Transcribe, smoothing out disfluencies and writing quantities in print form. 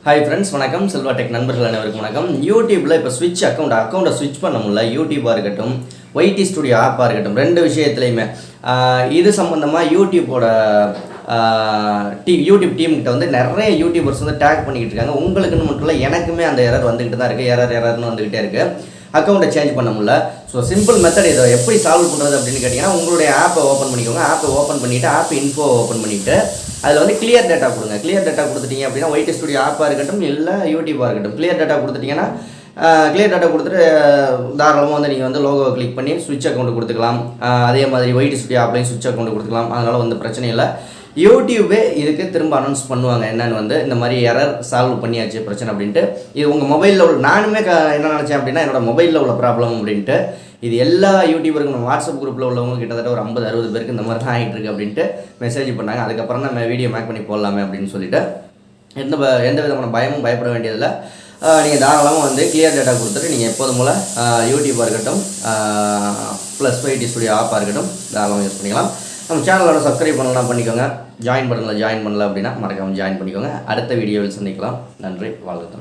Hi friends, வணக்கம். Selva tech நண்பர்கள் அனைவருக்கும் வணக்கம். யூடியூப்பில் இப்போ ஸ்விட்ச் அக்கௌண்ட்டை ஸ்விட்ச் பண்ண முடியல. யூடியூப்பாக இருக்கட்டும், ஒய்டி ஸ்டுடியோ ஆப்பாக இருக்கட்டும், ரெண்டு விஷயத்துலையுமே இது சம்மந்தமாக யூடியூப்போட யூடியூப் டீம்கிட்ட வந்து நிறைய யூடியூபர்ஸ் வந்து டேக் பண்ணிக்கிட்டு இருக்காங்க. உங்களுக்குன்னு மட்டும் இல்லை, எனக்குமே அந்த எரர் வந்துக்கிட்டு தான் இருக்குது. எரர்னு வந்துக்கிட்டே இருக்குது. அக்கௌண்ட்டை சேஞ்ச் பண்ண முடியல. ஸோ சிம்பிள் மெத்தட் இதை எப்படி சால்வ் பண்ணுறது அப்படின்னு கேட்டிங்கன்னா, உங்களுடைய ஆப்பை ஓப்பன் பண்ணிக்கோங்க. ஆப்பை ஓப்பன் பண்ணிவிட்டு ஆப் இன்ஃபோ ஓப்பன் பண்ணிவிட்டு அதில் வந்து கிளியர் டேட்டா கொடுங்க. கிளியர் டேட்டா கொடுத்துட்டீங்க அப்படின்னா ஒய்டி ஸ்டுடியோ ஆப்பாக இருக்கட்டும், இல்லை யூடியூப்பாக இருக்கட்டும், கிளியர் டேட்டா கொடுத்துட்டிங்கன்னா கிளியர் டேட்டா கொடுத்துட்டு தாராளமாக வந்து நீங்கள் வந்து லோகோவை கிளிக் பண்ணி ஸ்விட்ச் அக்கௌண்ட் கொடுத்துக்கலாம். அதே மாதிரி ஒய்டி ஸ்டுடியோ ஆப்லையும் ஸ்விட்ச் அக்கௌண்ட் கொடுத்துக்கலாம். அதனால் வந்து பிரச்சனை இல்லை. யூடியூபே இதுக்கு திரும்ப அனௌன்ஸ் பண்ணுவாங்க என்னென்னு வந்து இந்த மாதிரி எரர் சால்வ் பண்ணியாச்சு பிரச்சனை அப்படின்ட்டு. இது உங்கள் மொபைலில் உள்ள நானுமே என்ன நினச்சேன் அப்படின்னா என்னோட மொபைலில் உள்ள ப்ராப்ளம் அப்படின்ட்டு. இது எல்லா யூடியூபருக்கும் நம்ம வாட்ஸ்அப் குரூப்பில் உள்ளவங்க கிட்டத்தட்ட ஒரு 50-60 பேருக்கு இந்த மாதிரி தான் ஆகிட்டு இருக்கு அப்படின்ட்டு மெசேஜ் பண்ணாங்க. அதுக்கப்புறம் தான் நம்ம வீடியோ மேக் பண்ணி போடலாமே அப்படின்னு சொல்லிட்டு எந்த விதமான பயப்பட வேண்டியதில்லை. நீங்கள் தாராளமாக வந்து கிளியர் டேட்டா கொடுத்துட்டு நீங்கள் எப்போதும் போல் யூடியூப்பாக இருக்கட்டும் ப்ளஸ் ஒய்டி ஸ்டுடியோ ஆப்பாக இருக்கட்டும் தாராளமாக யூஸ் பண்ணிக்கலாம். நம்ம சேனலோட சப்ஸ்கிரைப் பண்ணலாம் பண்ணிக்கோங்க. ஜாயின் பண்ணல அப்படின்னா மறக்காமல் ஜாயின் பண்ணிக்கோங்க. அடுத்த வீடியோவில் சந்திக்கலாம். நன்றி, வாழ்த்துக்கள்.